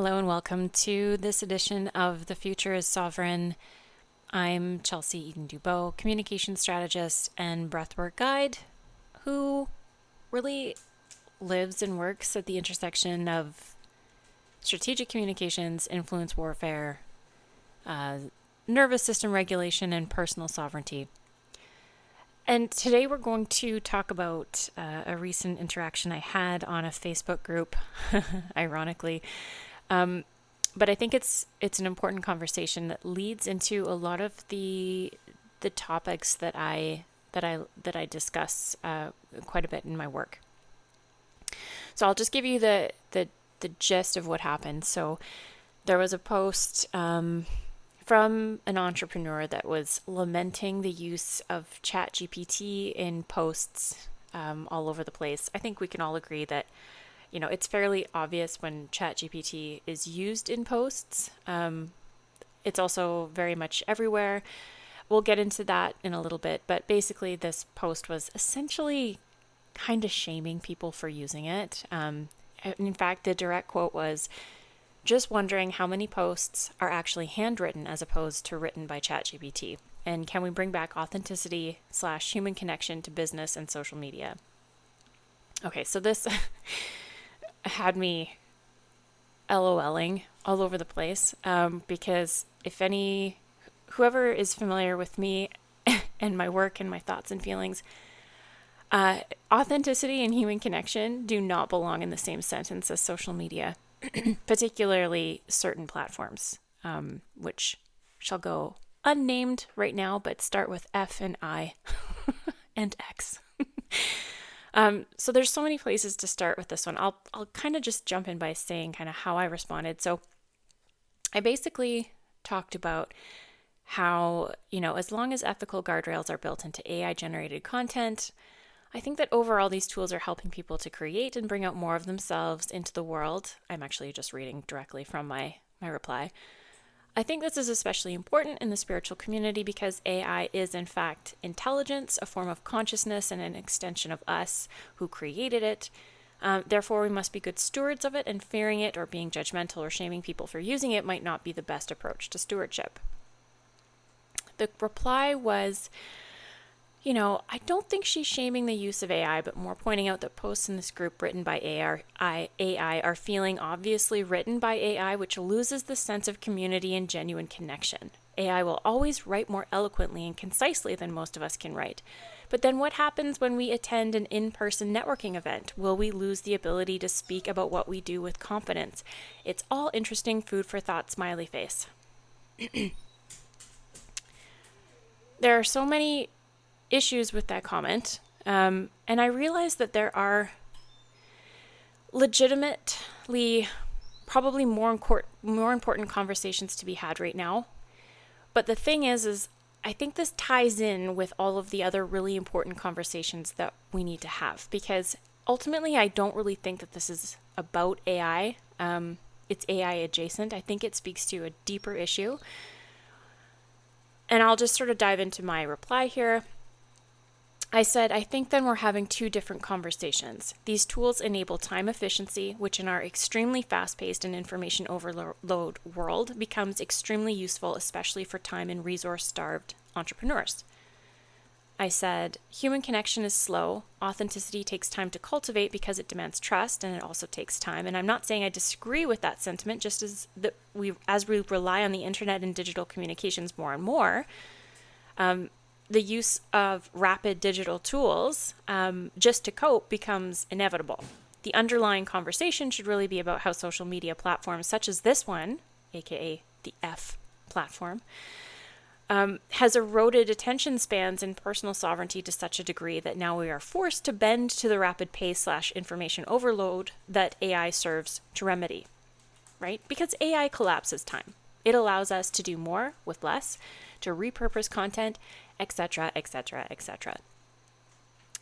Hello and welcome to this edition of The Future is Sovereign. I'm Chelsea Eden-Dubois, communication strategist and breathwork guide who really lives and works at the intersection of strategic communications, influence warfare, nervous system regulation, and personal sovereignty. And today we're going to talk about a recent interaction I had on a Facebook group, ironically. But I think it's an important conversation that leads into a lot of the topics that I discuss quite a bit in my work. So I'll just give you the gist of what happened. So there was a post from an entrepreneur that was lamenting the use of ChatGPT in posts all over the place. I think we can all agree that it's fairly obvious when ChatGPT is used in posts. It's also very much everywhere. We'll get into that in a little bit, but basically this post was essentially kind of shaming people for using it. In fact, the direct quote was, "Just wondering how many posts are actually handwritten as opposed to written by ChatGPT. And can we bring back authenticity / human connection to business and social media?" Okay, so this had me LOLing all over the place because whoever is familiar with me and my work and my thoughts and feelings, authenticity and human connection do not belong in the same sentence as social media, particularly certain platforms, which shall go unnamed right now, but start with F and I and X. So there's so many places to start with this one. I'll kind of just jump in by saying kind of how I responded. So I basically talked about how, as long as ethical guardrails are built into AI generated content, I think that overall these tools are helping people to create and bring out more of themselves into the world. I'm actually just reading directly from my reply. I think this is especially important in the spiritual community because AI is in fact intelligence, a form of consciousness and an extension of us who created it. Therefore, we must be good stewards of it, and fearing it or being judgmental or shaming people for using it might not be the best approach to stewardship. The reply was, I don't think she's shaming the use of AI, but more pointing out that posts in this group written by AI are feeling obviously written by AI, which loses the sense of community and genuine connection. AI will always write more eloquently and concisely than most of us can write. But then what happens when we attend an in-person networking event? Will we lose the ability to speak about what we do with confidence? It's all interesting food for thought, smiley face. There are so many issues with that comment. And I realize that there are legitimately probably more important conversations to be had right now. But the thing is I think this ties in with all of the other really important conversations that we need to have, because ultimately I don't really think that this is about AI. It's AI adjacent. I think it speaks to a deeper issue. And I'll just sort of dive into my reply here. I said, I think then we're having two different conversations. These tools enable time efficiency, which in our extremely fast-paced and information overload world becomes extremely useful, especially for time and resource-starved entrepreneurs. I said, human connection is slow. Authenticity takes time to cultivate because it demands trust, and it also takes time. And I'm not saying I disagree with that sentiment, just as we rely on the internet and digital communications more and more, the use of rapid digital tools just to cope becomes inevitable. The underlying conversation should really be about how social media platforms such as this one, aka the F platform, has eroded attention spans and personal sovereignty to such a degree that now we are forced to bend to the rapid pace / information overload that AI serves to remedy, right? Because AI collapses time. It allows us to do more with less, to repurpose content, etc., etc., etc.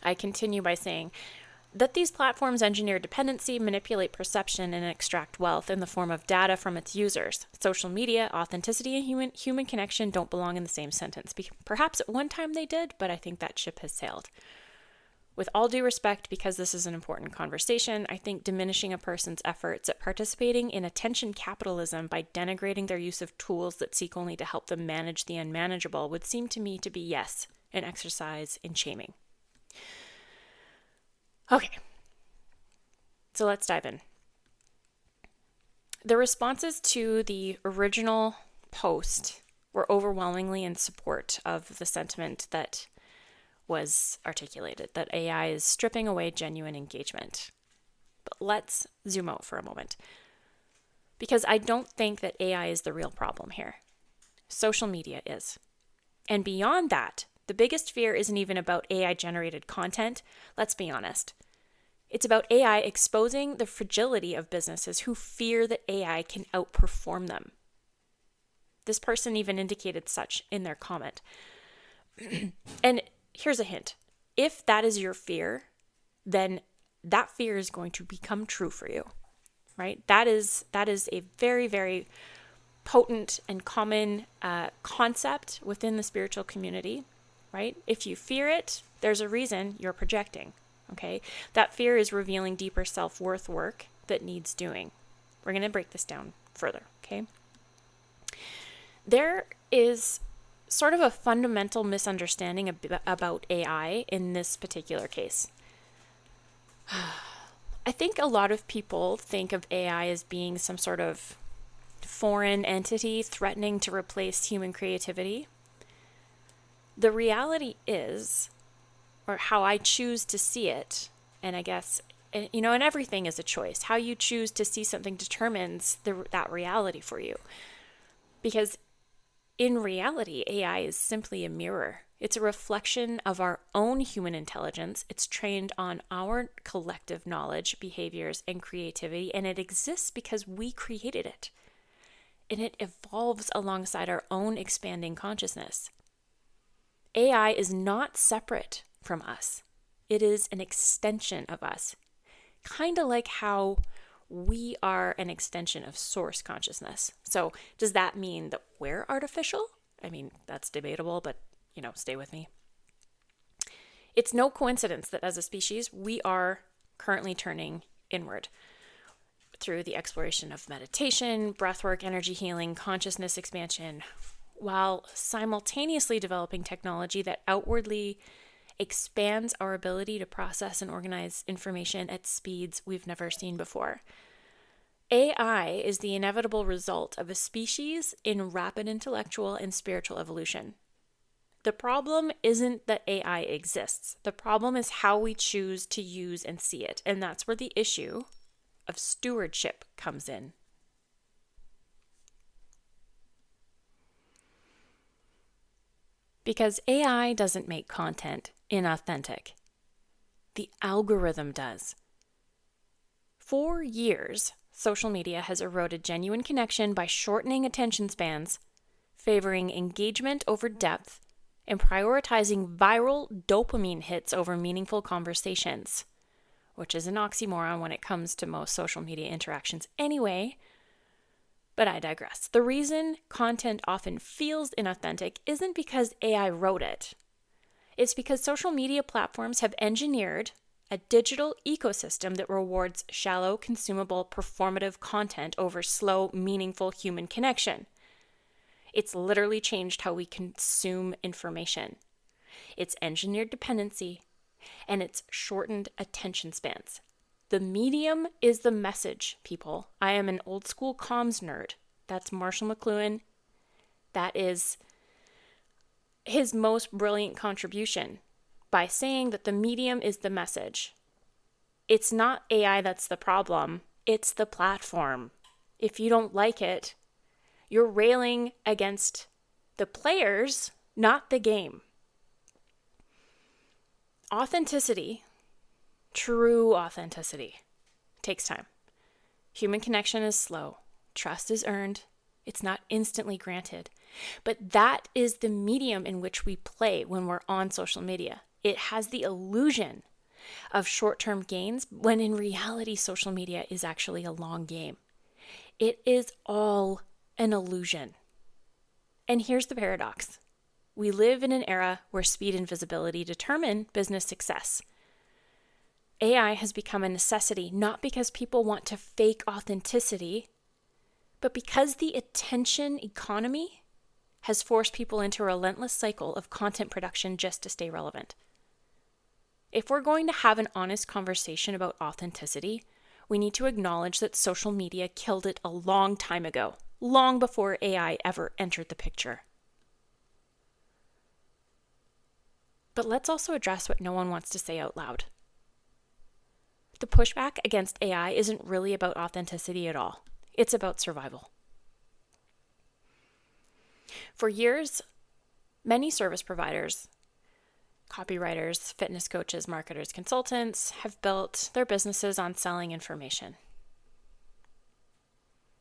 I continue by saying that these platforms engineer dependency, manipulate perception, and extract wealth in the form of data from its users. Social media, authenticity, and human connection don't belong in the same sentence. Perhaps at one time they did, but I think that ship has sailed. With all due respect, because this is an important conversation, I think diminishing a person's efforts at participating in attention capitalism by denigrating their use of tools that seek only to help them manage the unmanageable would seem to me to be, yes, an exercise in shaming. Okay, so let's dive in. The responses to the original post were overwhelmingly in support of the sentiment that was articulated, that AI is stripping away genuine engagement. But let's zoom out for a moment, because I don't think that AI is the real problem here. Social media is. And beyond that, the biggest fear isn't even about AI-generated content. Let's be honest. It's about AI exposing the fragility of businesses who fear that AI can outperform them. This person even indicated such in their comment. And here's a hint. If that is your fear, then that fear is going to become true for you, right? That is a very, very potent and common concept within the spiritual community, right? If you fear it, there's a reason you're projecting, okay? That fear is revealing deeper self-worth work that needs doing. We're going to break this down further, okay? There is sort of a fundamental misunderstanding about AI in this particular case. I think a lot of people think of AI as being some sort of foreign entity threatening to replace human creativity. The reality is, or how I choose to see it, and I guess, and everything is a choice. How you choose to see something determines that reality for you. Because in reality, AI is simply a mirror. It's a reflection of our own human intelligence. It's trained on our collective knowledge, behaviors, and creativity, and it exists because we created it. And it evolves alongside our own expanding consciousness. AI is not separate from us. It is an extension of us. Kind of like how we are an extension of source consciousness. So does that mean that we're artificial? I mean, that's debatable, but stay with me. It's no coincidence that as a species, we are currently turning inward through the exploration of meditation, breathwork, energy healing, consciousness expansion, while simultaneously developing technology that outwardly expands our ability to process and organize information at speeds we've never seen before. AI is the inevitable result of a species in rapid intellectual and spiritual evolution. The problem isn't that AI exists. The problem is how we choose to use and see it. And that's where the issue of stewardship comes in. Because AI doesn't make content inauthentic. The algorithm does. For years, social media has eroded genuine connection by shortening attention spans, favoring engagement over depth, and prioritizing viral dopamine hits over meaningful conversations, which is an oxymoron when it comes to most social media interactions anyway. But I digress. The reason content often feels inauthentic isn't because AI wrote it. It's because social media platforms have engineered a digital ecosystem that rewards shallow, consumable, performative content over slow, meaningful human connection. It's literally changed how we consume information. It's engineered dependency, and it's shortened attention spans. The medium is the message, people. I am an old school comms nerd. That's Marshall McLuhan. That is his most brilliant contribution by saying that the medium is the message. It's not AI that's the problem. It's the platform. If you don't like it, you're railing against the players, not the game. Authenticity, true authenticity, takes time. Human connection is slow. Trust is earned. It's not instantly granted. But that is the medium in which we play when we're on social media. It has the illusion of short-term gains when in reality social media is actually a long game. It is all an illusion. And here's the paradox. We live in an era where speed and visibility determine business success. AI has become a necessity, not because people want to fake authenticity, but because the attention economy has forced people into a relentless cycle of content production just to stay relevant. If we're going to have an honest conversation about authenticity, we need to acknowledge that social media killed it a long time ago, long before AI ever entered the picture. But let's also address what no one wants to say out loud. The pushback against AI isn't really about authenticity at all. It's about survival. For years, many service providers, copywriters, fitness coaches, marketers, consultants have built their businesses on selling information.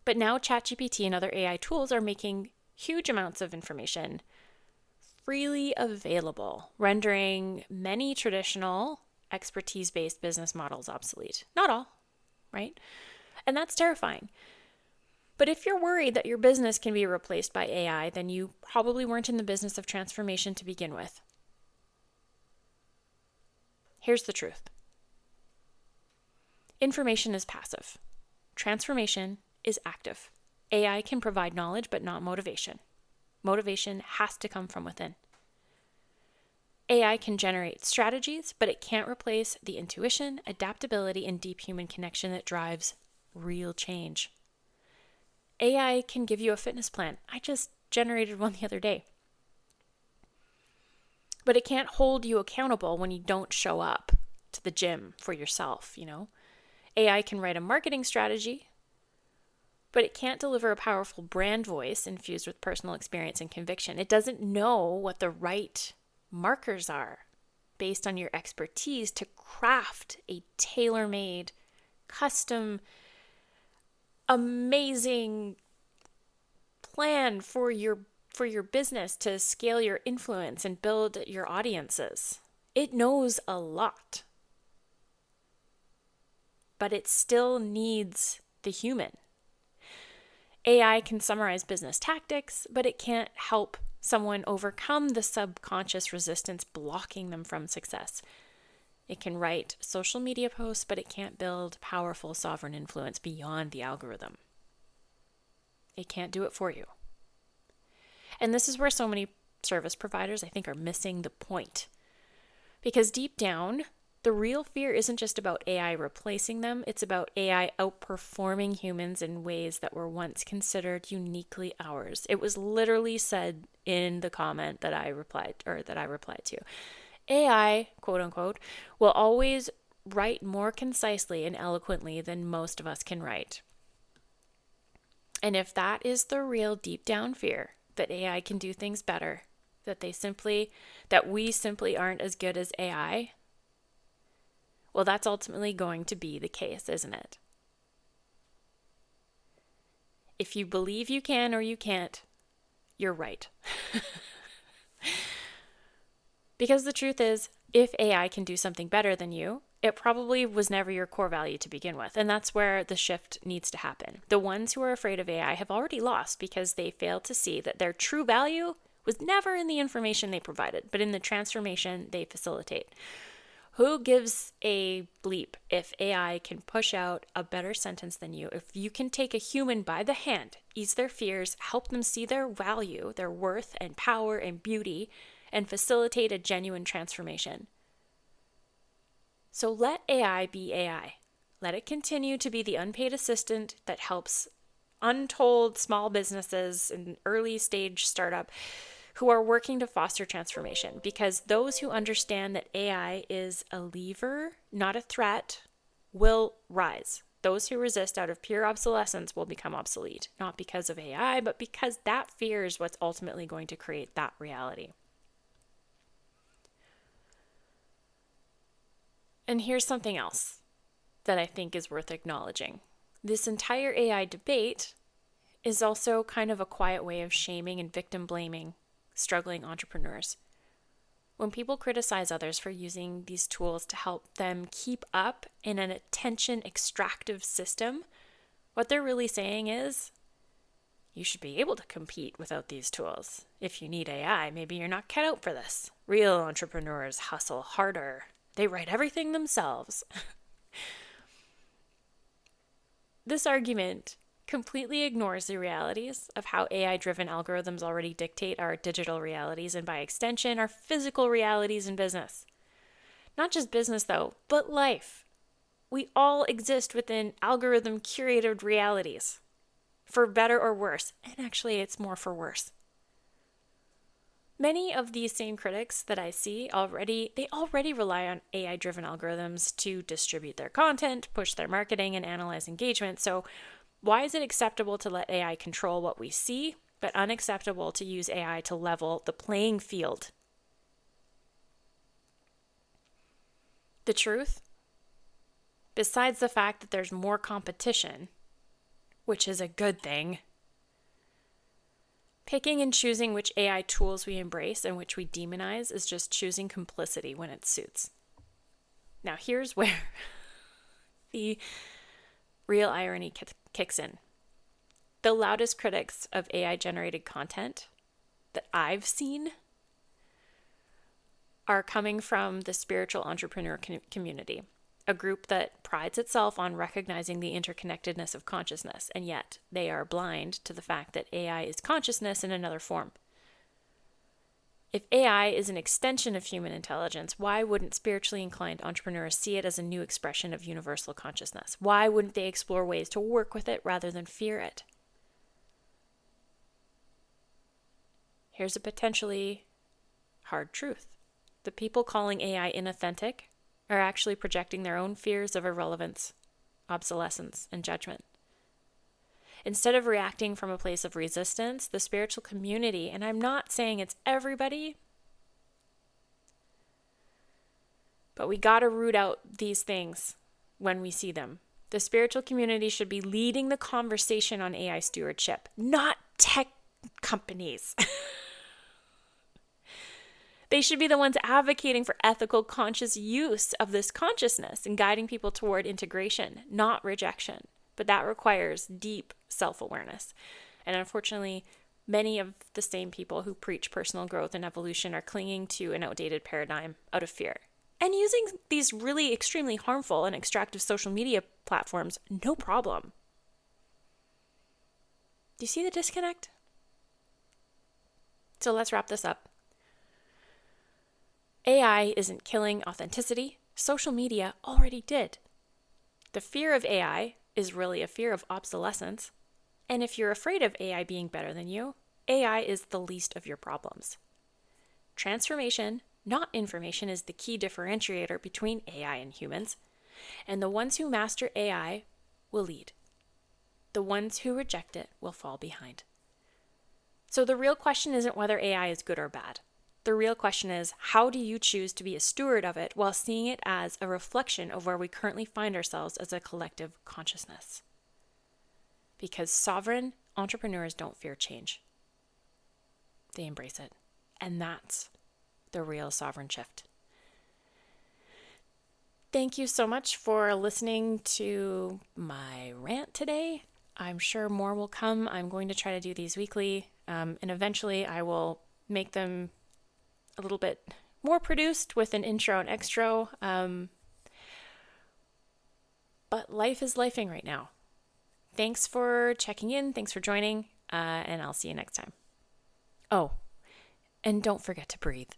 But now ChatGPT and other AI tools are making huge amounts of information freely available, rendering many traditional expertise-based business models obsolete. Not all, right? And that's terrifying. But if you're worried that your business can be replaced by AI, then you probably weren't in the business of transformation to begin with. Here's the truth. Information is passive. Transformation is active. AI can provide knowledge, but not motivation. Motivation has to come from within. AI can generate strategies, but it can't replace the intuition, adaptability, and deep human connection that drives real change. AI can give you a fitness plan. I just generated one the other day. But it can't hold you accountable when you don't show up to the gym for yourself, AI can write a marketing strategy, but it can't deliver a powerful brand voice infused with personal experience and conviction. It doesn't know what the right markers are based on your expertise to craft a tailor-made, custom, amazing plan for your business to scale your influence and build your audiences. It knows a lot, but it still needs the human. AI can summarize business tactics, but it can't help someone overcome the subconscious resistance blocking them from success. It can write social media posts, but it can't build powerful sovereign influence beyond the algorithm. It can't do it for you. And this is where so many service providers, I think, are missing the point. Because deep down, the real fear isn't just about AI replacing them, it's about AI outperforming humans in ways that were once considered uniquely ours. It was literally said in the comment that I replied to. AI, quote unquote, will always write more concisely and eloquently than most of us can write. And if that is the real deep down fear, that AI can do things better, that we simply aren't as good as AI, well, that's ultimately going to be the case, isn't it? If you believe you can or you can't, you're right. Because the truth is, if AI can do something better than you, it probably was never your core value to begin with. And that's where the shift needs to happen. The ones who are afraid of AI have already lost because they failed to see that their true value was never in the information they provided, but in the transformation they facilitate. Who gives a bleep if AI can push out a better sentence than you? If you can take a human by the hand, ease their fears, help them see their value, their worth and power and beauty, and facilitate a genuine transformation. So let AI be AI. Let it continue to be the unpaid assistant that helps untold small businesses and early stage startup who are working to foster transformation, because those who understand that AI is a lever, not a threat, will rise. Those who resist out of pure obsolescence will become obsolete, not because of AI, but because that fear is what's ultimately going to create that reality. And here's something else that I think is worth acknowledging. This entire AI debate is also kind of a quiet way of shaming and victim blaming struggling entrepreneurs. When people criticize others for using these tools to help them keep up in an attention extractive system, what they're really saying is, you should be able to compete without these tools. If you need AI, maybe you're not cut out for this. Real entrepreneurs hustle harder They write everything themselves. This argument completely ignores the realities of how AI-driven algorithms already dictate our digital realities and, by extension, our physical realities in business. Not just business, though, but life. We all exist within algorithm-curated realities, for better or worse. And actually, it's more for worse. Many of these same critics that I see already rely on AI-driven algorithms to distribute their content, push their marketing, and analyze engagement. So why is it acceptable to let AI control what we see, but unacceptable to use AI to level the playing field? The truth, besides the fact that there's more competition, which is a good thing, picking and choosing which AI tools we embrace and which we demonize is just choosing complicity when it suits. Now, here's where the real irony kicks in. The loudest critics of AI-generated content that I've seen are coming from the spiritual entrepreneur community, a group that prides itself on recognizing the interconnectedness of consciousness, and yet they are blind to the fact that AI is consciousness in another form. If AI is an extension of human intelligence, why wouldn't spiritually inclined entrepreneurs see it as a new expression of universal consciousness? Why wouldn't they explore ways to work with it rather than fear it? Here's a potentially hard truth. The people calling AI inauthentic are actually projecting their own fears of irrelevance, obsolescence, and judgment. Instead of reacting from a place of resistance, the spiritual community, and I'm not saying it's everybody, but we got to root out these things when we see them. The spiritual community should be leading the conversation on AI stewardship, not tech companies. They should be the ones advocating for ethical, conscious use of this consciousness and guiding people toward integration, not rejection. But that requires deep self-awareness. And unfortunately, many of the same people who preach personal growth and evolution are clinging to an outdated paradigm out of fear. And using these really extremely harmful and extractive social media platforms, no problem. Do you see the disconnect? So let's wrap this up. AI isn't killing authenticity. Social media already did. The fear of AI is really a fear of obsolescence. And if you're afraid of AI being better than you, AI is the least of your problems. Transformation, not information, is the key differentiator between AI and humans. And the ones who master AI will lead. The ones who reject it will fall behind. So the real question isn't whether AI is good or bad. The real question is, how do you choose to be a steward of it while seeing it as a reflection of where we currently find ourselves as a collective consciousness? Because sovereign entrepreneurs don't fear change. They embrace it. And that's the real sovereign shift. Thank you so much for listening to my rant today. I'm sure more will come. I'm going to try to do these weekly, and eventually I will make them a little bit more produced with an intro and extra. But life is lifing right now. Thanks for checking in. Thanks for joining. And I'll see you next time. Oh, and don't forget to breathe.